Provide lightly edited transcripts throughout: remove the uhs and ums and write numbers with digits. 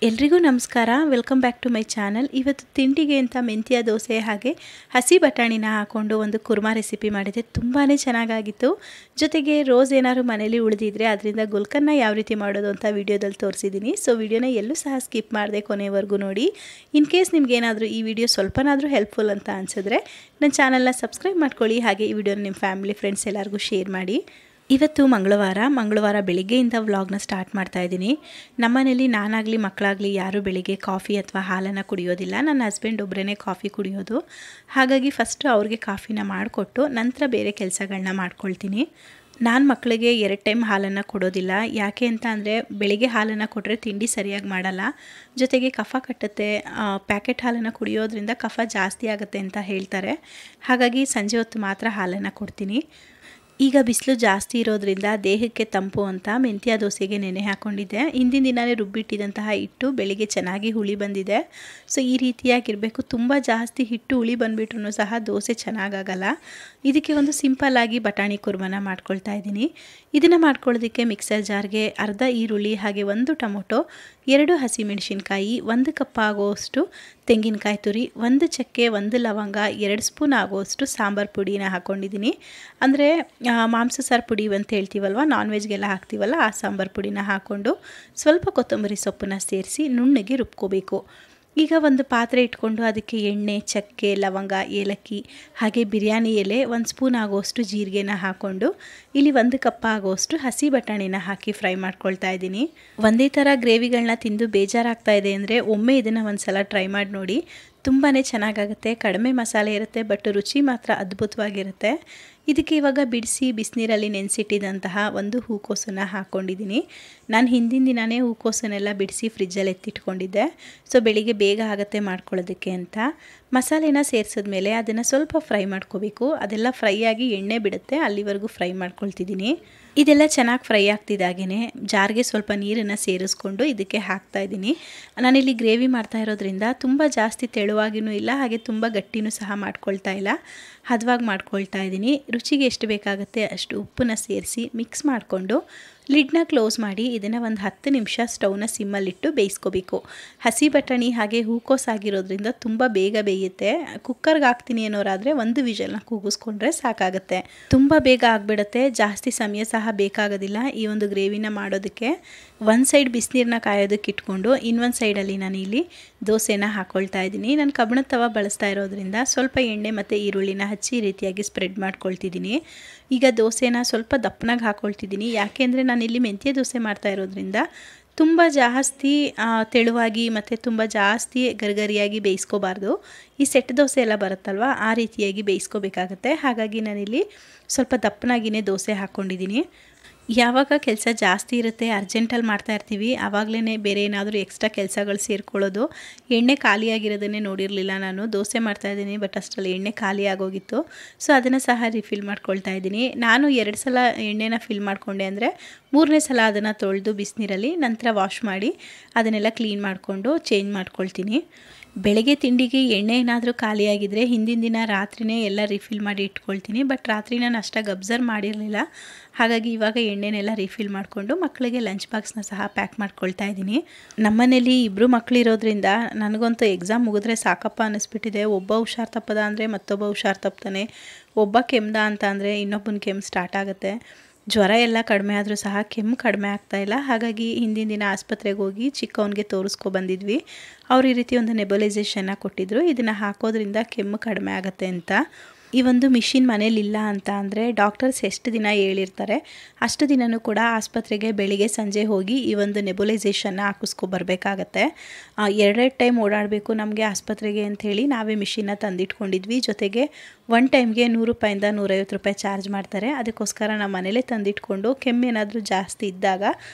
ಎಲ್ರಿಗೂ ನಮಸ್ಕಾರ. Welcome back to my channel. ಇವತ್ತು ತಿಂಡಿಗೆ ಅಂತ ಮೆಂತ್ಯ ದೋಸೆ ಹಾಗೆ ಹಸಿ ಬಟಾಣಿನ ಹಾಕ್ಕೊಂಡು ಒಂದು ಕುರ್ಮಾ ರೆಸಿಪಿ ಮಾಡಿದೆ. ತುಂಬಾ ಚೆನ್ನಾಗಾಗಿತ್ತು. ಜೊತೆಗೆ ರೋಸ್ ಏನಾದ್ರು ಮನೇಲಿ ಉಳಿದಿದ್ರೆ ಅದರಿಂದ ಗುಲ್ಕನ್ನ ಯಾವ ರೀತಿ ಮಾಡೋದು ಅಂತ ವಿಡಿಯೋದಲ್ಲಿ ತೋರಿಸಿದ್ದೀನಿ. ಸೊ ವಿಡಿಯೋನ ಎಲ್ಲೂ ಸಹ ಸ್ಕಿಪ್ ಮಾಡದೆ ಕೊನೆವರೆಗೂ ನೋಡಿ. ಇನ್ ಕೇಸ್ ನಿಮಗೇನಾದರೂ ಈ ವಿಡಿಯೋ ಸ್ವಲ್ಪನಾದರೂ ಹೆಲ್ಪ್ಫುಲ್ ಅಂತ ಅನಿಸಿದ್ರೆ ನನ್ನ ಚಾನಲ್ನ ಸಬ್ಸ್ಕ್ರೈಬ್ ಮಾಡ್ಕೊಳ್ಳಿ. ಹಾಗೆ ಈ ವಿಡಿಯೋನ ನಿಮ್ಮ ಫ್ಯಾಮಿಲಿ ಫ್ರೆಂಡ್ಸ್ ಎಲ್ಲರಿಗೂ ಶೇರ್ ಮಾಡಿ. ಇವತ್ತು ಮಂಗಳವಾರ ಬೆಳಿಗ್ಗೆಯಿಂದ ವ್ಲಾಗ್ನ ಸ್ಟಾರ್ಟ್ ಮಾಡ್ತಾ ಇದ್ದೀನಿ. ನಮ್ಮನೇಲಿ ನಾನಾಗಲಿ ಮಕ್ಕಳಾಗಲಿ ಯಾರೂ ಬೆಳಿಗ್ಗೆ ಕಾಫಿ ಅಥವಾ ಹಾಲನ್ನು ಕುಡಿಯೋದಿಲ್ಲ. ನನ್ನ ಹಸ್ಬೆಂಡ್ ಒಬ್ಬರೇ ಕಾಫಿ ಕುಡಿಯೋದು. ಹಾಗಾಗಿ ಫಸ್ಟು ಅವ್ರಿಗೆ ಕಾಫಿನ ಮಾಡಿಕೊಟ್ಟು ನಂತರ ಬೇರೆ ಕೆಲಸಗಳನ್ನ ಮಾಡ್ಕೊಳ್ತೀನಿ. ನಾನು ಮಕ್ಕಳಿಗೆ 2 ಟೈಮ್ ಹಾಲನ್ನು ಕೊಡೋದಿಲ್ಲ. ಯಾಕೆ ಅಂತ ಅಂದರೆ ಬೆಳಿಗ್ಗೆ ಹಾಲನ್ನು ಕೊಟ್ಟರೆ ತಿಂಡಿ ಸರಿಯಾಗಿ ಮಾಡಲ್ಲ, ಜೊತೆಗೆ ಕಫ ಕಟ್ಟುತ್ತೆ. ಪ್ಯಾಕೆಟ್ ಹಾಲನ್ನು ಕುಡಿಯೋದ್ರಿಂದ ಕಫ ಜಾಸ್ತಿ ಆಗುತ್ತೆ ಅಂತ ಹೇಳ್ತಾರೆ. ಹಾಗಾಗಿ ಸಂಜೆ ಹೊತ್ತು ಮಾತ್ರ ಹಾಲನ್ನು ಕೊಡ್ತೀನಿ. ಈಗ ಬಿಸಿಲು ಜಾಸ್ತಿ ಇರೋದ್ರಿಂದ ದೇಹಕ್ಕೆ ತಂಪು ಅಂತ ಮೆಂತ್ಯ ದೋಸೆಗೆ ನೆನೆ ಹಾಕ್ಕೊಂಡಿದ್ದೆ. ಹಿಂದಿನ ದಿನವೇ ರುಬ್ಬಿಟ್ಟಿದ್ದಂತಹ ಹಿಟ್ಟು ಬೆಳಿಗ್ಗೆ ಚೆನ್ನಾಗಿ ಹುಳಿ ಬಂದಿದೆ. ಸೊ ಈ ರೀತಿಯಾಗಿರಬೇಕು. ತುಂಬ ಜಾಸ್ತಿ ಹಿಟ್ಟು ಹುಳಿ ಬಂದುಬಿಟ್ರೂ ಸಹ ದೋಸೆ ಚೆನ್ನಾಗಾಗಲ್ಲ. ಇದಕ್ಕೆ ಒಂದು ಸಿಂಪಲ್ಲಾಗಿ ಬಟಾಣಿ ಕುರ್ಮನ ಮಾಡ್ಕೊಳ್ತಾ ಇದ್ದೀನಿ. ಇದನ್ನು ಮಾಡ್ಕೊಳ್ಳೋದಕ್ಕೆ ಮಿಕ್ಸರ್ ಜಾರ್ಗೆ ಅರ್ಧ ಈರುಳ್ಳಿ ಹಾಗೆ 1 ಟೊಮೊಟೊ, 2 ಹಸಿಮೆಣಸಿನ್ಕಾಯಿ, 1 ಕಪ್ ಆಗುವಷ್ಟು ತೆಂಗಿನಕಾಯಿ ತುರಿ, 1 ಚಕ್ಕೆ, 1 ಲವಂಗ, 2 ಸ್ಪೂನ್ ಆಗುವಷ್ಟು ಸಾಂಬಾರು ಪುಡಿನ ಹಾಕ್ಕೊಂಡಿದ್ದೀನಿ. ಅಂದರೆ ಮಾಂಸ ಸಾರು ಪುಡಿ ಅಂತ ಹೇಳ್ತೀವಲ್ವ, ನಾನ್ ವೆಜ್ಗೆಲ್ಲ ಹಾಕ್ತೀವಲ್ಲ, ಆ ಸಾಂಬಾರು ಪುಡಿನ ಹಾಕ್ಕೊಂಡು ಸ್ವಲ್ಪ ಕೊತ್ತಂಬರಿ ಸೊಪ್ಪನ್ನ ಸೇರಿಸಿ ನುಣ್ಣಗೆ ರುಬ್ಕೋಬೇಕು. ಈಗ ಒಂದು ಪಾತ್ರೆ ಇಟ್ಕೊಂಡು ಅದಕ್ಕೆ ಎಣ್ಣೆ, ಚಕ್ಕೆ, ಲವಂಗ, ಏಲಕ್ಕಿ ಹಾಗೆ ಬಿರಿಯಾನಿ ಎಲೆ, 1 ಸ್ಪೂನ್ ಆಗುವಷ್ಟು ಜೀರಿಗೆನ ಹಾಕ್ಕೊಂಡು ಇಲ್ಲಿ 1 ಕಪ್ ಆಗುವಷ್ಟು ಹಸಿ ಬಟಾಣಿನ ಹಾಕಿ ಫ್ರೈ ಮಾಡ್ಕೊಳ್ತಾ ಇದ್ದೀನಿ. ಒಂದೇ ಥರ ಗ್ರೇವಿಗಳನ್ನ ತಿಂದು ಬೇಜಾರಾಗ್ತಾ ಇದೆ ಅಂದರೆ ಒಮ್ಮೆ ಇದನ್ನು ಒಂದು ಸಲ ಟ್ರೈ ಮಾಡಿ ನೋಡಿ. ತುಂಬಾ ಚೆನ್ನಾಗಾಗುತ್ತೆ. ಕಡಿಮೆ ಮಸಾಲೆ ಇರುತ್ತೆ, ಬಟ್ ರುಚಿ ಮಾತ್ರ ಅದ್ಭುತವಾಗಿರುತ್ತೆ. ಇದಕ್ಕೆ ಇವಾಗ ಬಿಡಿಸಿ ಬಿಸಿನೀರಲ್ಲಿ ನೆನೆಸಿಟ್ಟಿದ್ದಂತಹ 1 ಹೂಕೋಸನ್ನು ಹಾಕ್ಕೊಂಡಿದ್ದೀನಿ. ನಾನು ಹಿಂದಿನ ದಿನವೇ ಹೂಕೋಸನ್ನೆಲ್ಲ ಬಿಡಿಸಿ ಫ್ರಿಜ್ಜಲ್ಲಿ ಎತ್ತಿಟ್ಕೊಂಡಿದ್ದೆ. ಸೊ ಬೆಳಿಗ್ಗೆ ಬೇಗ ಆಗುತ್ತೆ ಮಾಡ್ಕೊಳ್ಳೋದಕ್ಕೆ ಅಂತ. ಮಸಾಲೆನ ಸೇರಿಸಿದ್ಮೇಲೆ ಅದನ್ನು ಸ್ವಲ್ಪ ಫ್ರೈ ಮಾಡ್ಕೋಬೇಕು. ಅದೆಲ್ಲ ಫ್ರೈ ಆಗಿ ಎಣ್ಣೆ ಬಿಡುತ್ತೆ, ಅಲ್ಲಿವರೆಗೂ ಫ್ರೈ ಮಾಡ್ಕೊಳ್ತಿದ್ದೀನಿ. ಇದೆಲ್ಲ ಚೆನ್ನಾಗಿ ಫ್ರೈ ಆಗ್ತಿದ್ದಾಗೇ ಜಾರ್ಗೆ ಸ್ವಲ್ಪ ನೀರನ್ನು ಸೇರಿಸ್ಕೊಂಡು ಇದಕ್ಕೆ ಹಾಕ್ತಾಯಿದ್ದೀನಿ. ನಾನಿಲ್ಲಿ ಗ್ರೇವಿ ಮಾಡ್ತಾ ಇರೋದ್ರಿಂದ ತುಂಬ ಜಾಸ್ತಿ ತೆಳುವಾಗಿಯೂ ಇಲ್ಲ, ಹಾಗೆ ತುಂಬ ಗಟ್ಟಿನೂ ಸಹ ಮಾಡ್ಕೊಳ್ತಾ ಇಲ್ಲ, ಹದವಾಗಿ ಮಾಡ್ಕೊಳ್ತಾ ಇದ್ದೀನಿ. ರುಚಿಗೆ ಎಷ್ಟು ಬೇಕಾಗುತ್ತೆ ಅಷ್ಟು ಉಪ್ಪನ್ನ ಸೇರಿಸಿ ಮಿಕ್ಸ್ ಮಾಡಿಕೊಂಡು ಲಿಡ್ನ ಕ್ಲೋಸ್ ಮಾಡಿ ಇದನ್ನು ಒಂದು 10 ನಿಮಿಷ ಸ್ಟವ್ನ ಸಿಮ್ಮಲ್ಲಿಟ್ಟು ಬೇಯಿಸ್ಕೋಬೇಕು. ಹಸಿ ಬಟಾಣಿ ಹಾಗೆ ಹೂಕೋಸು ಆಗಿರೋದ್ರಿಂದ ತುಂಬ ಬೇಗ ಬೇಯುತ್ತೆ. ಕುಕ್ಕರ್ಗೆ ಹಾಕ್ತೀನಿ ಅನ್ನೋರಾದರೆ 1 ವಿಷಲ್ನ ಕೂಗಿಸ್ಕೊಂಡ್ರೆ ಸಾಕಾಗುತ್ತೆ. ತುಂಬ ಬೇಗ ಆಗಿಬಿಡುತ್ತೆ, ಜಾಸ್ತಿ ಸಮಯ ಸಹ ಬೇಕಾಗೋದಿಲ್ಲ ಈ ಒಂದು ಗ್ರೇವಿನ ಮಾಡೋದಕ್ಕೆ. ಒಂದು ಸೈಡ್ ಬಿಸಿನೀರನ್ನ ಕಾಯೋದಕ್ಕೆ ಇಟ್ಕೊಂಡು ಇನ್ನೊಂದು ಸೈಡಲ್ಲಿ ನಾನು ಇಲ್ಲಿ ದೋಸೆನ ಹಾಕ್ಕೊಳ್ತಾ ಇದ್ದೀನಿ. ನಾನು ಕಬ್ಬಿಣದ ತವ ಬಳಸ್ತಾ ಇರೋದ್ರಿಂದ ಸ್ವಲ್ಪ ಎಣ್ಣೆ ಮತ್ತು ಈರುಳ್ಳಿನ ಹಚ್ಚಿ ಈ ರೀತಿಯಾಗಿ ಸ್ಪ್ರೆಡ್ ಮಾಡ್ಕೊಳ್ತಿದ್ದೀನಿ. ಈಗ ದೋಸೆನ ಸ್ವಲ್ಪ ದಪ್ಪನಾಗಿ ಹಾಕ್ಕೊಳ್ತಿದ್ದೀನಿ. ಯಾಕೆಂದರೆ ನಾನಿಲ್ಲಿ ಮೆಂತ್ಯ ದೋಸೆ ಮಾಡ್ತಾ ಇರೋದ್ರಿಂದ ತುಂಬ ಜಾಸ್ತಿ ತೆಳುವಾಗಿ ಮತ್ತು ತುಂಬ ಜಾಸ್ತಿ ಗರಿಗರಿಯಾಗಿ ಬೇಯಿಸ್ಕೋಬಾರ್ದು. ಈ ಸೆಟ್ ದೋಸೆ ಎಲ್ಲ ಬರುತ್ತಲ್ವ, ಆ ರೀತಿಯಾಗಿ ಬೇಯಿಸ್ಕೋಬೇಕಾಗತ್ತೆ. ಹಾಗಾಗಿ ನಾನಿಲ್ಲಿ ಸ್ವಲ್ಪ ದಪ್ಪನಾಗಿಯೇ ದೋಸೆ ಹಾಕ್ಕೊಂಡಿದ್ದೀನಿ. ಯಾವಾಗ ಕೆಲಸ ಜಾಸ್ತಿ ಇರುತ್ತೆ, ಅರ್ಜೆಂಟಲ್ಲಿ ಮಾಡ್ತಾ ಇರ್ತೀವಿ, ಆವಾಗಲೇ ಬೇರೆ ಏನಾದರೂ ಎಕ್ಸ್ಟ್ರಾ ಕೆಲಸಗಳು ಸೇರ್ಕೊಳ್ಳೋದು. ಎಣ್ಣೆ ಖಾಲಿಯಾಗಿರೋದನ್ನೇ ನೋಡಿರಲಿಲ್ಲ ನಾನು. ದೋಸೆ ಮಾಡ್ತಾಯಿದ್ದೀನಿ, ಬಟ್ ಅಷ್ಟರಲ್ಲಿ ಎಣ್ಣೆ ಖಾಲಿ ಆಗೋಗಿತ್ತು. ಸೊ ಅದನ್ನು ಸಹ ರಿಫಿಲ್ ಮಾಡ್ಕೊಳ್ತಾ ಇದ್ದೀನಿ. ನಾನು 2 ಸಲ ಎಣ್ಣೆನ ಫಿಲ್ ಮಾಡಿಕೊಂಡೆ ಅಂದರೆ 3ನೇ ಸಲ ಅದನ್ನು ತೊಳೆದು ಬಿಸಿನೀರಲ್ಲಿ ನಂತರ ವಾಶ್ ಮಾಡಿ ಅದನ್ನೆಲ್ಲ ಕ್ಲೀನ್ ಮಾಡಿಕೊಂಡು ಚೇಂಜ್ ಮಾಡ್ಕೊಳ್ತೀನಿ. ಬೆಳಗ್ಗೆ ತಿಂಡಿಗೆ ಎಣ್ಣೆ ಏನಾದರೂ ಖಾಲಿಯಾಗಿದ್ದರೆ ಹಿಂದಿನ ದಿನ ರಾತ್ರಿಯೇ ಎಲ್ಲ ರಿಫಿಲ್ ಮಾಡಿ ಇಟ್ಕೊಳ್ತೀನಿ. ಬಟ್ ರಾತ್ರಿ ನಾನು ಅಷ್ಟಾಗಿ ಅಬ್ಸರ್ವ್ ಮಾಡಿರಲಿಲ್ಲ. ಹಾಗಾಗಿ ಇವಾಗ ಎಣ್ಣೆನೆಲ್ಲ ರಿಫಿಲ್ ಮಾಡಿಕೊಂಡು ಮಕ್ಕಳಿಗೆ ಲಂಚ್ ಬಾಕ್ಸ್ನ ಸಹ ಪ್ಯಾಕ್ ಮಾಡ್ಕೊಳ್ತಾ ಇದ್ದೀನಿ. ನಮ್ಮನೇಲಿ 2 ಮಕ್ಕಳಿರೋದ್ರಿಂದ ನನಗಂತೂ ಎಕ್ಸಾಮ್ ಮುಗಿದ್ರೆ ಸಾಕಪ್ಪ ಅನ್ನಿಸ್ಬಿಟ್ಟಿದೆ. ಒಬ್ಬ ಹುಷಾರು ತಪ್ಪದ ಅಂದರೆ ಮತ್ತೊಬ್ಬ ಹುಷಾರು ತಪ್ತಾನೆ, ಒಬ್ಬ ಕೆಮ್ದ ಅಂತ ಅಂದರೆ ಇನ್ನೊಬ್ಬನ ಕೆಮ್ಮು ಸ್ಟಾರ್ಟ್ ಆಗುತ್ತೆ. ಜ್ವರ ಎಲ್ಲ ಕಡಿಮೆ ಆದರೂ ಸಹ ಕೆಮ್ಮು ಕಡಿಮೆ ಆಗ್ತಾಯಿಲ್ಲ. ಹಾಗಾಗಿ ಹಿಂದಿನ ದಿನ ಆಸ್ಪತ್ರೆಗೆ ಹೋಗಿ ಚಿಕ್ಕವನಿಗೆ ತೋರಿಸ್ಕೊಬಂದಿದ್ವಿ. ಅವರು ಈ ರೀತಿ ಒಂದು ನೆಬುಲೈಸೇಷನ್ನ ಕೊಟ್ಟಿದ್ದರು. ಇದನ್ನು ಹಾಕೋದ್ರಿಂದ ಕೆಮ್ಮು ಕಡಿಮೆ ಆಗುತ್ತೆ ಅಂತ. ಈ ಒಂದು ಮಿಷಿನ್ ಮನೇಲಿಲ್ಲ ಅಂತ ಅಂದರೆ ಡಾಕ್ಟರ್ಸ್ ಎಷ್ಟು ದಿನ ಹೇಳಿರ್ತಾರೆ ಅಷ್ಟು ದಿನವೂ ಕೂಡ ಆಸ್ಪತ್ರೆಗೆ ಬೆಳಿಗ್ಗೆ ಸಂಜೆ ಹೋಗಿ ಈ ಒಂದು ನೆಬುಲೈಸೇಷನ್ನ ಹಾಕಿಸ್ಕೊಬರ್ಬೇಕಾಗತ್ತೆ. 2 ಟೈಮ್ ಓಡಾಡಬೇಕು ನಮಗೆ ಆಸ್ಪತ್ರೆಗೆ ಅಂಥೇಳಿ ನಾವೇ ಮಿಷಿನ್ನ ತಂದಿಟ್ಕೊಂಡಿದ್ವಿ. ಜೊತೆಗೆ 1 ಟೈಮ್ಗೆ ₹100 ₹150 ಚಾರ್ಜ್ ಮಾಡ್ತಾರೆ. ಅದಕ್ಕೋಸ್ಕರ ನಾವು ಮನೇಲೇ ತಂದಿಟ್ಕೊಂಡು ಕೆಮ್ಮೇನಾದರೂ ಜಾಸ್ತಿ ಇದ್ದಾಗ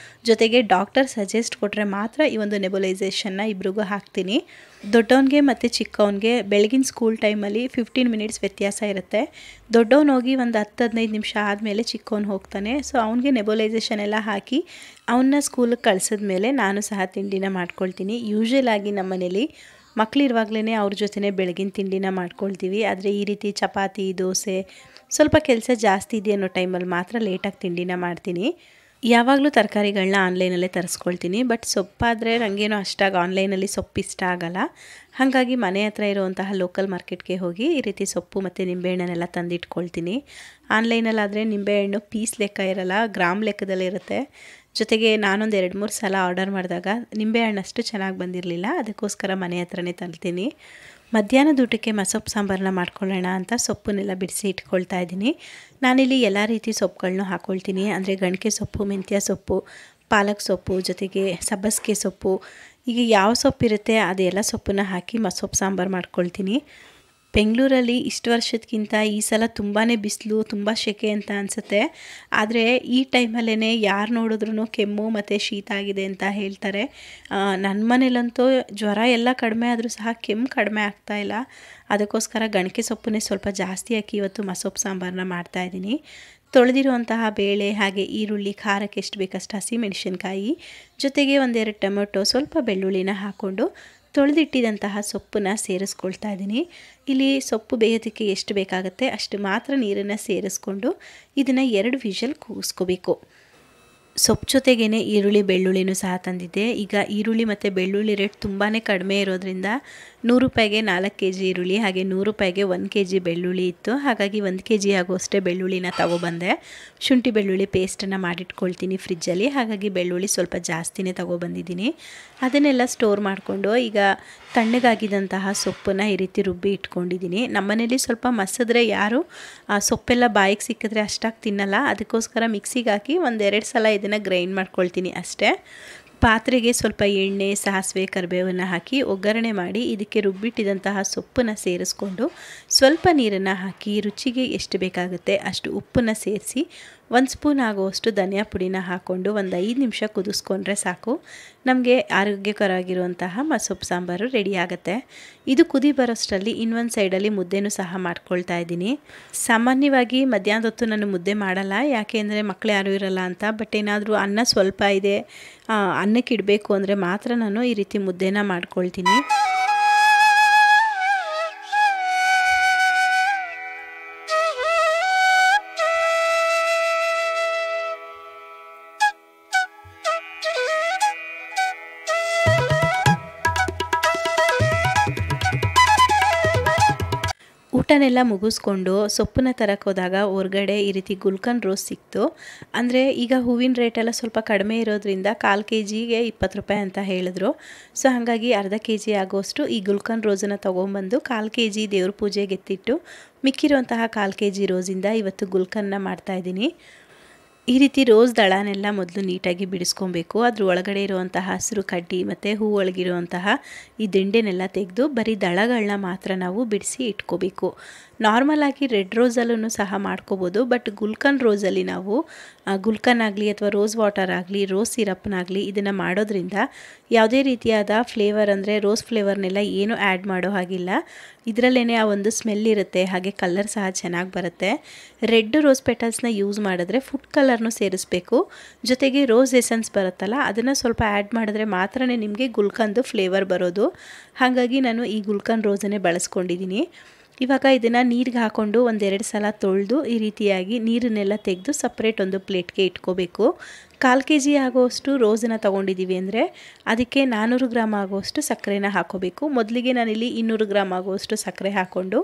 ಜೊತೆಗೆ ಡಾಕ್ಟರ್ ಸಜೆಸ್ಟ್ ಕೊಟ್ಟರೆ ಮಾತ್ರ ಈ ಒಂದು ನೆಬುಲೈಸೇಷನ್ನ ಇಬ್ರಿಗೂ ಹಾಕ್ತೀನಿ. ದೊಡ್ಡವನಿಗೆ ಮತ್ತು ಚಿಕ್ಕವನಿಗೆ ಬೆಳಗಿನ ಸ್ಕೂಲ್ ಟೈಮಲ್ಲಿ 15 ಮಿನಿಟ್ಸ್ ವ್ಯತ್ಯಾಸ ಇರುತ್ತೆ. ದೊಡ್ಡವನು ಹೋಗಿ ಒಂದು 10-15 ನಿಮಿಷ ಆದಮೇಲೆ ಚಿಕ್ಕವನು ಹೋಗ್ತಾನೆ. ಸೊ ಅವನಿಗೆ ನೆಬುಲೈಸೇಷನ್ ಎಲ್ಲ ಹಾಕಿ ಅವನ್ನ ಸ್ಕೂಲಿಗೆ ಕಳಿಸಿದ್ಮೇಲೆ ನಾನು ಸಹ ತಿಂಡಿನ ಮಾಡ್ಕೊಳ್ತೀನಿ. ಯೂಶ್ವಲಾಗಿ ನಮ್ಮ ಮನೇಲಿ ಮಕ್ಕಳಿರುವಾಗಲೇ ಅವ್ರ ಜೊತೆ ಬೆಳಗಿನ ತಿಂಡಿನ ಮಾಡ್ಕೊಳ್ತೀವಿ. ಆದರೆ ಈ ರೀತಿ ಚಪಾತಿ, ದೋಸೆ ಸ್ವಲ್ಪ ಕೆಲಸ ಜಾಸ್ತಿ ಇದೆ ಅನ್ನೋ ಟೈಮಲ್ಲಿ ಮಾತ್ರ ಲೇಟಾಗಿ ತಿಂಡಿನ ಮಾಡ್ತೀನಿ. ಯಾವಾಗಲೂ ತರಕಾರಿಗಳನ್ನ ಆನ್ಲೈನಲ್ಲೇ ತರಿಸ್ಕೊಳ್ತೀನಿ. ಬಟ್ ಸೊಪ್ಪಾದರೆ ನನಗೇನೋ ಅಷ್ಟಾಗಿ ಆನ್ಲೈನಲ್ಲಿ ಸೊಪ್ಪು ಇಷ್ಟ ಆಗಲ್ಲ. ಹಾಗಾಗಿ ಮನೆ ಹತ್ರ ಇರುವಂತಹ ಲೋಕಲ್ ಮಾರ್ಕೆಟ್ಗೆ ಹೋಗಿ ಈ ರೀತಿ ಸೊಪ್ಪು ಮತ್ತು ನಿಂಬೆಹಣ್ಣನ್ನೆಲ್ಲ ತಂದಿಟ್ಕೊಳ್ತೀನಿ. ಆನ್ಲೈನಲ್ಲಾದರೆ ನಿಂಬೆಹಣ್ಣು ಪೀಸ್ ಲೆಕ್ಕ ಇರಲ್ಲ, ಗ್ರಾಮ್ ಲೆಕ್ಕದಲ್ಲಿರುತ್ತೆ. ಜೊತೆಗೆ ನಾನೊಂದು 2-3 ಸಲ ಆರ್ಡರ್ ಮಾಡಿದಾಗ ನಿಂಬೆಹಣ್ಣು ಅಷ್ಟು ಚೆನ್ನಾಗಿ ಬಂದಿರಲಿಲ್ಲ. ಅದಕ್ಕೋಸ್ಕರ ಮನೆ ಹತ್ರನೇ ತರ್ತೀನಿ. ಮಧ್ಯಾಹ್ನದ ಊಟಕ್ಕೆ ಮಸೊಪ್ಪು ಸಾಂಬಾರನ್ನ ಮಾಡ್ಕೊಳ್ಳೋಣ ಅಂತ ಸೊಪ್ಪನ್ನೆಲ್ಲ ಬಿಡಿಸಿ ಇಟ್ಕೊಳ್ತಾ ಇದ್ದೀನಿ. ನಾನಿಲ್ಲಿ ಎಲ್ಲ ರೀತಿ ಸೊಪ್ಪುಗಳನ್ನೂ ಹಾಕ್ಕೊಳ್ತೀನಿ. ಅಂದರೆ ಗಣಕೆ ಸೊಪ್ಪು, ಮೆಂತ್ಯ ಸೊಪ್ಪು, ಪಾಲಕ್ ಸೊಪ್ಪು, ಜೊತೆಗೆ ಸಬ್ಬಸಿಗೆ ಸೊಪ್ಪು, ಈಗ ಯಾವ ಸೊಪ್ಪಿರುತ್ತೆ ಅದೆಲ್ಲ ಸೊಪ್ಪನ್ನು ಹಾಕಿ ಮಸೊಪ್ಪು ಸಾಂಬಾರು ಮಾಡ್ಕೊಳ್ತೀನಿ. ಬೆಂಗಳೂರಲ್ಲಿ ಇಷ್ಟು ವರ್ಷದಕ್ಕಿಂತ ಈ ಸಲ ತುಂಬಾ ಬಿಸಿಲು, ತುಂಬ ಸೆಕೆ ಅಂತ ಅನಿಸುತ್ತೆ. ಆದರೆ ಈ ಟೈಮಲ್ಲೇ ಯಾರು ನೋಡಿದ್ರೂ ಕೆಮ್ಮು ಮತ್ತು ಶೀತ ಆಗಿದೆ ಅಂತ ಹೇಳ್ತಾರೆ. ನನ್ನ ಮನೇಲಂತೂ ಜ್ವರ ಎಲ್ಲ ಕಡಿಮೆ ಆದರೂ ಸಹ ಕೆಮ್ಮು ಕಡಿಮೆ ಆಗ್ತಾಯಿಲ್ಲ. ಅದಕ್ಕೋಸ್ಕರ ಗಣಕೆ ಸೊಪ್ಪನ್ನೇ ಸ್ವಲ್ಪ ಜಾಸ್ತಿ ಹಾಕಿ ಇವತ್ತು ಮಸೊಪ್ಪು ಸಾಂಬಾರನ್ನ ಮಾಡ್ತಾಯಿದ್ದೀನಿ. ತೊಳೆದಿರುವಂತಹ ಬೇಳೆ, ಹಾಗೆ ಈರುಳ್ಳಿ, ಖಾರಕ್ಕೆ ಎಷ್ಟು ಬೇಕಷ್ಟು ಹಸಿಮೆಣಸಿನ್ಕಾಯಿ, ಜೊತೆಗೆ 1-2 ಟೊಮೆಟೊ, ಸ್ವಲ್ಪ ಬೆಳ್ಳುಳ್ಳಿನ ಹಾಕ್ಕೊಂಡು ತೊಳೆದಿಟ್ಟಿದಂತಹ ಸೊಪ್ಪನ್ನು ಸೇರಿಸ್ಕೊಳ್ತಾ ಇದ್ದೀನಿ. ಇಲ್ಲಿ ಸೊಪ್ಪು ಬೇಯೋದಕ್ಕೆ ಎಷ್ಟು ಬೇಕಾಗುತ್ತೆ ಅಷ್ಟು ಮಾತ್ರ ನೀರನ್ನು ಸೇರಿಸ್ಕೊಂಡು ಇದನ್ನು 2 ವಿಷಲ್ ಕೂಗಿಸ್ಕೋಬೇಕು. ಸೊಪ್ಪು ಜೊತೆಗೇ ಈರುಳ್ಳಿ ಬೆಳ್ಳುಳ್ಳಿನೂ ಸಹ ತಂದಿದ್ದೆ. ಈಗ ಈರುಳ್ಳಿ ಮತ್ತು ಬೆಳ್ಳುಳ್ಳಿ ರೇಟ್ ತುಂಬಾ ಕಡಿಮೆ ಇರೋದ್ರಿಂದ 100 ರೂಪಾಯಿಗೆ 4 kg ಈರುಳ್ಳಿ, ಹಾಗೆ 100 ರೂಪಾಯಿಗೆ 1 kg ಬೆಳ್ಳುಳ್ಳಿ ಇತ್ತು. ಹಾಗಾಗಿ 1 kg ಆಗುವಷ್ಟೇ ಬೆಳ್ಳುಳ್ಳಿನ ತಗೊಬಂದೆ. ಶುಂಠಿ ಬೆಳ್ಳುಳ್ಳಿ ಪೇಸ್ಟನ್ನು ಮಾಡಿಟ್ಕೊಳ್ತೀನಿ ಫ್ರಿಜ್ಜಲ್ಲಿ. ಹಾಗಾಗಿ ಬೆಳ್ಳುಳ್ಳಿ ಸ್ವಲ್ಪ ಜಾಸ್ತಿನೇ ತಗೊಬಂದಿದ್ದೀನಿ. ಅದನ್ನೆಲ್ಲ ಸ್ಟೋರ್ ಮಾಡಿಕೊಂಡು ಈಗ ತಣ್ಣಗಾಗಿದ್ದಂತಹ ಸೊಪ್ಪನ್ನು ಈ ರೀತಿ ರುಬ್ಬಿ ಇಟ್ಕೊಂಡಿದ್ದೀನಿ. ನಮ್ಮನೇಲಿ ಸ್ವಲ್ಪ ಮಸಿದ್ರೆ ಯಾರು ಸೊಪ್ಪೆಲ್ಲ ಬಾಯಿಗೆ ಸಿಕ್ಕಿದ್ರೆ ಅಷ್ಟಾಗಿ ತಿನ್ನಲ್ಲ. ಅದಕ್ಕೋಸ್ಕರ ಮಿಕ್ಸಿಗೆ ಹಾಕಿ 1-2 ಸಲ ಇದನ್ನು ಗ್ರೈಂಡ್ ಮಾಡ್ಕೊಳ್ತೀನಿ ಅಷ್ಟೇ. ಪಾತ್ರೆಗೆ ಸ್ವಲ್ಪ ಎಣ್ಣೆ, ಸಾಸಿವೆ, ಕರಿಬೇವನ್ನು ಹಾಕಿ ಒಗ್ಗರಣೆ ಮಾಡಿ ಇದಕ್ಕೆ ರುಬ್ಬಿಟ್ಟಿದಂತಹ ಸೊಪ್ಪನ್ನು ಸೇರಿಸ್ಕೊಂಡು ಸ್ವಲ್ಪ ನೀರನ್ನು ಹಾಕಿ ರುಚಿಗೆ ಎಷ್ಟು ಬೇಕಾಗುತ್ತೆ ಅಷ್ಟು ಉಪ್ಪನ್ನು ಸೇರಿಸಿ 1 ಸ್ಪೂನ್ ಆಗುವಷ್ಟು ಧನಿಯಾ ಪುಡಿನ ಹಾಕ್ಕೊಂಡು ಒಂದು 5 ನಿಮಿಷ ಕುದಿಸ್ಕೊಂಡ್ರೆ ಸಾಕು. ನಮಗೆ ಆರೋಗ್ಯಕರವಾಗಿರುವಂತಹ ಮಸೊಪ್ಪು ಸಾಂಬಾರು ರೆಡಿ ಆಗುತ್ತೆ. ಇದು ಕುದಿ ಬರೋಷ್ಟರಲ್ಲಿ ಇನ್ನೊಂದು ಸೈಡಲ್ಲಿ ಮುದ್ದೆನೂ ಸಹ ಮಾಡ್ಕೊಳ್ತಾ ಇದ್ದೀನಿ. ಸಾಮಾನ್ಯವಾಗಿ ಮಧ್ಯಾಹ್ನದ ಹೊತ್ತು ನಾನು ಮುದ್ದೆ ಮಾಡಲ್ಲ, ಯಾಕೆ ಅಂದರೆ ಮಕ್ಕಳು ಯಾರೂ ಇರಲ್ಲ ಅಂತ. ಬಟ್ ಏನಾದರೂ ಅನ್ನ ಸ್ವಲ್ಪ ಇದೆ, ಅನ್ನಕ್ಕೆ ಇಡಬೇಕು ಅಂದರೆ ಮಾತ್ರ ನಾನು ಈ ರೀತಿ ಮುದ್ದೆನ ಮಾಡ್ಕೊಳ್ತೀನಿ. ಊಟನೆಲ್ಲ ಮುಗಿಸ್ಕೊಂಡು ಸೊಪ್ಪನ್ನ ತರಕ್ಕೆ ಹೋದಾಗ ಹೊರಗಡೆ ಈ ರೀತಿ ಗುಲ್ಕನ್ ರೋಸ್ ಸಿಕ್ತು. ಅಂದರೆ ಈಗ ಹೂವಿನ ರೇಟೆಲ್ಲ ಸ್ವಲ್ಪ ಕಡಿಮೆ ಇರೋದ್ರಿಂದ 1/4 kgಗೆ 20 ರೂಪಾಯಿ ಅಂತ ಹೇಳಿದ್ರು. ಸೊ ಹಾಗಾಗಿ ಅರ್ಧ kg ಆಗೋಷ್ಟು ಈ ಗುಲ್ಕನ್ ರೋಸನ್ನು ತೊಗೊಂಬಂದು 1/4 kg ದೇವ್ರ ಪೂಜೆಗೆ ಎತ್ತಿಟ್ಟು ಮಿಕ್ಕಿರುವಂತಹ 1/4 kg ರೋಸಿಂದ ಇವತ್ತು ಗುಲ್ಕನ್ನ ಮಾಡ್ತಾಯಿದ್ದೀನಿ. ಈ ರೀತಿ ರೋಸ್ ದಳನೆಲ್ಲ ಮೊದಲು ನೀಟಾಗಿ ಬಿಡಿಸ್ಕೊಬೇಕು. ಅದ್ರ ಒಳಗಡೆ ಇರುವಂತಹ ಹಸಿರು ಕಡ್ಡಿ ಮತ್ತು ಹೂ ಒಳಗಿರುವಂತಹ ಈ ದಿಂಡೆನೆಲ್ಲ ತೆಗೆದು ಬರೀ ದಳಗಳನ್ನ ಮಾತ್ರ ನಾವು ಬಿಡಿಸಿ ಇಟ್ಕೋಬೇಕು. ನಾರ್ಮಲಾಗಿ ರೆಡ್ ರೋಸಲ್ಲೂ ಸಹ ಮಾಡ್ಕೋಬೋದು. ಬಟ್ ಗುಲ್ಕನ್ ರೋಸಲ್ಲಿ ನಾವು ಗುಲ್ಕನ್ ಆಗಲಿ ಅಥವಾ ರೋಸ್ ವಾಟರ್ ಆಗಲಿ, ರೋಸ್ ಸಿರಪ್ನಾಗಲಿ ಇದನ್ನು ಮಾಡೋದ್ರಿಂದ ಯಾವುದೇ ರೀತಿಯಾದ ಫ್ಲೇವರ್ ಅಂದರೆ ರೋಸ್ ಫ್ಲೇವರ್ನೆಲ್ಲ ಏನೂ ಆ್ಯಡ್ ಮಾಡೋ ಹಾಗಿಲ್ಲ. ಇದರಲ್ಲೇ ಆ ಒಂದು ಸ್ಮೆಲ್ ಇರುತ್ತೆ, ಹಾಗೆ ಕಲರ್ ಸಹ ಚೆನ್ನಾಗಿ ಬರುತ್ತೆ. ರೆಡ್ ರೋಸ್ ಪೆಟಲ್ಸ್ನ ಯೂಸ್ ಮಾಡಿದ್ರೆ ಫುಡ್ ಕಲರ್ನೂ ಸೇರಿಸಬೇಕು. ಜೊತೆಗೆ ರೋಸ್ ಎಸೆನ್ಸ್ ಬರುತ್ತಲ್ಲ ಅದನ್ನು ಸ್ವಲ್ಪ ಆ್ಯಡ್ ಮಾಡಿದ್ರೆ ಮಾತ್ರ ನಿಮಗೆ ಗುಲ್ಕನ್ದು ಫ್ಲೇವರ್ ಬರೋದು. ಹಾಗಾಗಿ ನಾನು ಈ ಗುಲ್ಕನ್ ರೋಸನ್ನೇ ಬಳಸ್ಕೊಂಡಿದ್ದೀನಿ. ಇವಾಗ ಇದನ್ನು ನೀರಿಗೆ ಹಾಕ್ಕೊಂಡು 1-2 ಸಲ ತೊಳೆದು ಈ ರೀತಿಯಾಗಿ ನೀರನ್ನೆಲ್ಲ ತೆಗೆದು ಸಪ್ರೇಟ್ ಒಂದು ಪ್ಲೇಟ್ಗೆ ಇಟ್ಕೋಬೇಕು. 1/4 kg ಆಗುವಷ್ಟು ರೋಸನ್ನು ತೊಗೊಂಡಿದ್ದೀವಿ ಅಂದರೆ ಅದಕ್ಕೆ 400 ಗ್ರಾಮ್ ಆಗುವಷ್ಟು ಸಕ್ಕರೆನ ಹಾಕೋಬೇಕು. ಮೊದಲಿಗೆ ನಾನಿಲ್ಲಿ 200 ಗ್ರಾಮ್ ಆಗುವಷ್ಟು ಸಕ್ಕರೆ ಹಾಕ್ಕೊಂಡು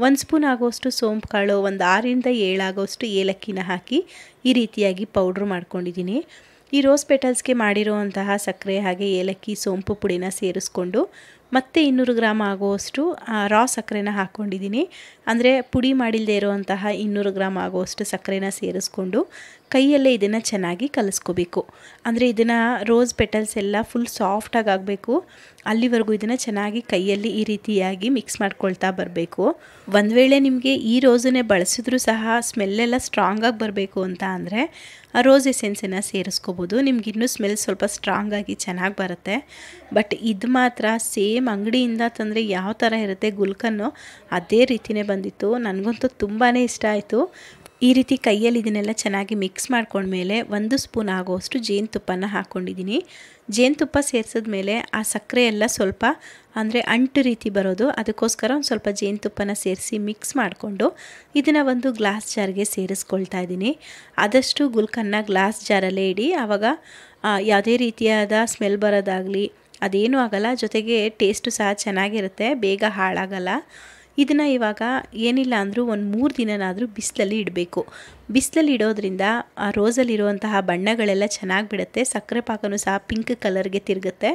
1 ಸ್ಪೂನ್ ಆಗುವಷ್ಟು ಸೋಂಪು ಕಾಳು, ಒಂದು 6-7 ಆಗುವಷ್ಟು ಏಲಕ್ಕಿನ ಹಾಕಿ ಈ ರೀತಿಯಾಗಿ ಪೌಡ್ರ್ ಮಾಡ್ಕೊಂಡಿದ್ದೀನಿ. ಈ ರೋಸ್ ಪೆಟಲ್ಸ್ಗೆ ಮಾಡಿರುವಂತಹ ಸಕ್ಕರೆ ಹಾಗೆ ಏಲಕ್ಕಿ, ಸೋಂಪು ಪುಡಿನ ಸೇರಿಸ್ಕೊಂಡು ಮತ್ತು 200 ಗ್ರಾಮ್ ಆಗುವಷ್ಟು ರಾ ಸಕ್ಕರೆನ ಹಾಕ್ಕೊಂಡಿದ್ದೀನಿ. ಅಂದರೆ ಪುಡಿ ಮಾಡಿಲ್ಲದೆ ಇರುವಂತಹ 200 ಗ್ರಾಮ್ ಆಗುವಷ್ಟು ಸಕ್ಕರೆನ ಸೇರಿಸ್ಕೊಂಡು ಕೈಯಲ್ಲೇ ಇದನ್ನು ಚೆನ್ನಾಗಿ ಕಲಿಸ್ಕೋಬೇಕು. ಅಂದರೆ ಇದನ್ನು ರೋಸ್ ಪೆಟಲ್ಸ್ ಎಲ್ಲ ಫುಲ್ ಸಾಫ್ಟಾಗಿ ಆಗಬೇಕು. ಅಲ್ಲಿವರೆಗೂ ಇದನ್ನು ಚೆನ್ನಾಗಿ ಕೈಯಲ್ಲಿ ಈ ರೀತಿಯಾಗಿ ಮಿಕ್ಸ್ ಮಾಡ್ಕೊಳ್ತಾ ಬರಬೇಕು. ಒಂದು ವೇಳೆ ನಿಮಗೆ ಈ ರೋಸನ್ನೇ ಬಳಸಿದ್ರೂ ಸಹ ಸ್ಮೆಲ್ಲೆಲ್ಲ ಸ್ಟ್ರಾಂಗಾಗಿ ಬರಬೇಕು ಅಂತ ಅಂದರೆ ರೋಸ್ ಎಸೆನ್ಸನ್ನು ಸೇರಿಸ್ಕೋಬೋದು. ನಿಮ್ಗೆ ಇನ್ನೂ ಸ್ಮೆಲ್ ಸ್ವಲ್ಪ ಸ್ಟ್ರಾಂಗಾಗಿ ಚೆನ್ನಾಗಿ ಬರುತ್ತೆ. ಬಟ್ ಇದು ಮಾತ್ರ ಸೇಮ್ ಅಂಗಡಿಯಿಂದ ತಂದರೆ ಯಾವ ಥರ ಇರುತ್ತೆ ಗುಲ್ಕನ್ನು ಅದೇ ರೀತಿಯೇ ಬಂದಿತ್ತು. ನನಗಂತೂ ತುಂಬಾ ಇಷ್ಟ ಆಯಿತು. ಈ ರೀತಿ ಕೈಯಲ್ಲಿ ಇದನ್ನೆಲ್ಲ ಚೆನ್ನಾಗಿ ಮಿಕ್ಸ್ ಮಾಡ್ಕೊಂಡ್ಮೇಲೆ 1 ಸ್ಪೂನ್ ಆಗೋಷ್ಟು ಜೇನುತುಪ್ಪನ ಹಾಕ್ಕೊಂಡಿದ್ದೀನಿ. ಜೇನುತುಪ್ಪ ಸೇರಿಸಿದ್ಮೇಲೆ ಆ ಸಕ್ಕರೆ ಎಲ್ಲ ಸ್ವಲ್ಪ ಅಂದರೆ ಅಂಟು ರೀತಿ ಬರೋದು, ಅದಕ್ಕೋಸ್ಕರ ಒಂದು ಸ್ವಲ್ಪ ಜೇನುತುಪ್ಪನ ಸೇರಿಸಿ ಮಿಕ್ಸ್ ಮಾಡಿಕೊಂಡು ಇದನ್ನು ಒಂದು ಗ್ಲಾಸ್ ಜಾರ್ಗೆ ಸೇರಿಸ್ಕೊಳ್ತಾ ಇದ್ದೀನಿ. ಆದಷ್ಟು ಗುಲ್ಕನ್ನ ಗ್ಲಾಸ್ ಜಾರಲ್ಲೇ ಇಡಿ, ಆವಾಗ ಯಾವುದೇ ರೀತಿಯಾದ ಸ್ಮೆಲ್ ಬರೋದಾಗಲಿ ಅದೇನೂ ಆಗಲ್ಲ, ಜೊತೆಗೆ ಟೇಸ್ಟು ಸಹ ಚೆನ್ನಾಗಿರುತ್ತೆ, ಬೇಗ ಹಾಳಾಗಲ್ಲ. ಇದನ್ನು ಇವಾಗ ಏನಿಲ್ಲ ಅಂದರೂ ಒಂದು 3 ದಿನನಾದರೂ ಬಿಸಿಲಲ್ಲಿ ಇಡಬೇಕು. ಬಿಸಿಲಲ್ಲಿ ಇಡೋದ್ರಿಂದ ಆ ರೋಸಲ್ಲಿರುವಂತಹ ಬಣ್ಣಗಳೆಲ್ಲ ಚೆನ್ನಾಗಿ ಬಿಡುತ್ತೆ, ಸಕ್ಕರೆ ಪಾಕನೂ ಸಹ ಪಿಂಕ್ ಕಲರ್ಗೆ ತಿರುಗುತ್ತೆ.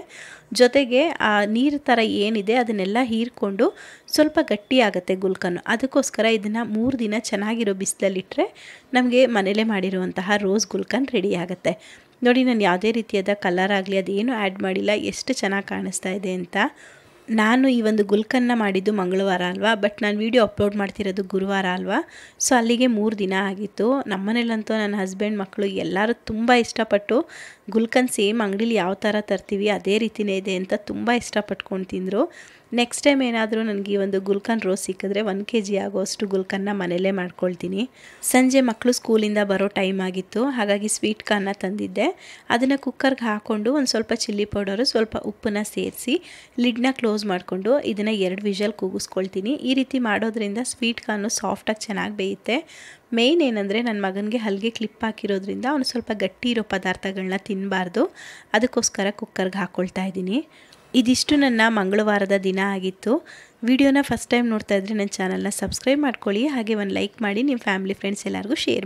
ಜೊತೆಗೆ ಆ ನೀರು ಥರ ಏನಿದೆ ಅದನ್ನೆಲ್ಲ ಹೀರ್ಕೊಂಡು ಸ್ವಲ್ಪ ಗಟ್ಟಿಯಾಗುತ್ತೆ ಗುಲ್ಕನ್ನು. ಅದಕ್ಕೋಸ್ಕರ ಇದನ್ನು 3 ದಿನ ಚೆನ್ನಾಗಿರೋ ಬಿಸಿಲಲ್ಲಿಟ್ಟರೆ ನಮಗೆ ಮನೇಲೇ ಮಾಡಿರುವಂತಹ ರೋಸ್ ಗುಲ್ಕನ್ ರೆಡಿ ಆಗುತ್ತೆ. ನೋಡಿ, ನಾನು ಯಾವುದೇ ರೀತಿಯಾದ ಕಲರ್ ಆಗಲಿ ಅದೇನು ಆ್ಯಡ್ ಮಾಡಿಲ್ಲ, ಎಷ್ಟು ಚೆನ್ನಾಗಿ ಕಾಣಿಸ್ತಾ ಇದೆ ಅಂತ. ನಾನು ಈ ಒಂದು ಗುಲ್ಕನ್ನ ಮಾಡಿದ್ದು ಮಂಗಳವಾರ ಅಲ್ವಾ, ಬಟ್ ನಾನು ವಿಡಿಯೋ ಅಪ್ಲೋಡ್ ಮಾಡ್ತಿರೋದು ಗುರುವಾರ ಅಲ್ವಾ, ಸೊ ಅಲ್ಲಿಗೆ 3 ದಿನ ಆಗಿತ್ತು. ನಮ್ಮನೇಲಂತೂ ನನ್ನ ಹಸ್ಬೆಂಡ್ ಮಕ್ಕಳು ಎಲ್ಲರೂ ತುಂಬ ಇಷ್ಟಪಟ್ಟು ಗುಲ್ಕನ್ ಸೇಮ್ ಅಂಗಡೀಲಿ ಯಾವ ಥರ ತರ್ತೀವಿ ಅದೇ ರೀತಿಯೇ ಇದೆ ಅಂತ ತುಂಬ ಇಷ್ಟಪಟ್ಕೊಂಡು ತಿಂದರು. ನೆಕ್ಸ್ಟ್ ಟೈಮ್ ಏನಾದರೂ ನನಗೆ ಈ ಒಂದು ಗುಲ್ಕನ್ ರೋಸ್ ಸಿಕ್ಕಿದ್ರೆ 1 kg ಆಗೋಷ್ಟು ಗುಲ್ಕನ್ನ ಮನೆಯಲ್ಲೇ ಮಾಡ್ಕೊಳ್ತೀನಿ. ಸಂಜೆ ಮಕ್ಕಳು ಸ್ಕೂಲಿಂದ ಬರೋ ಟೈಮ್ ಆಗಿತ್ತು, ಹಾಗಾಗಿ ಸ್ವೀಟ್ ಕಾರ್ನ ತಂದಿದ್ದೆ. ಅದನ್ನು ಕುಕ್ಕರ್ಗೆ ಹಾಕ್ಕೊಂಡು ಒಂದು ಸ್ವಲ್ಪ ಚಿಲ್ಲಿ ಪೌಡರು, ಸ್ವಲ್ಪ ಉಪ್ಪನ್ನ ಸೇರಿಸಿ ಲಿಡ್ನ ಕ್ಲೋಸ್ ಮಾಡಿಕೊಂಡು ಇದನ್ನು 2 ವಿಷಲ್ ಕೂಗಿಸ್ಕೊಳ್ತೀನಿ. ಈ ರೀತಿ ಮಾಡೋದ್ರಿಂದ ಸ್ವೀಟ್ ಕಾರ್ನು ಸಾಫ್ಟಾಗಿ ಚೆನ್ನಾಗಿ ಬೇಯುತ್ತೆ. ಮೇಯ್ನ್ ಏನಂದರೆ ನನ್ನ ಮಗನಿಗೆ ಹಲ್ಗೆ ಕ್ಲಿಪ್ ಹಾಕಿರೋದ್ರಿಂದ ಅವನು ಸ್ವಲ್ಪ ಗಟ್ಟಿ ಇರೋ ಪದಾರ್ಥಗಳನ್ನ ತಿನ್ನಬಾರ್ದು, ಅದಕ್ಕೋಸ್ಕರ ಕುಕ್ಕರ್ಗೆ ಹಾಕ್ಕೊಳ್ತಾ ಇದ್ದೀನಿ. ಇದಿಷ್ಟು ನನ್ನ ಮಂಗಳವಾರದ ದಿನ ಆಗಿತ್ತು. ವಿಡಿಯೋನ ಫಸ್ಟ್ ಟೈಮ್ ನೋಡ್ತಾ ಇದ್ದರೆ ನನ್ನ ಚಾನಲ್ನ ಸಬ್ಸ್ಕ್ರೈಬ್ ಮಾಡ್ಕೊಳ್ಳಿ, ಹಾಗೆ ಒಂದು ಲೈಕ್ ಮಾಡಿ ನಿಮ್ಮ ಫ್ಯಾಮಿಲಿ ಫ್ರೆಂಡ್ಸ್ ಎಲ್ಲರಿಗೂ ಶೇರ್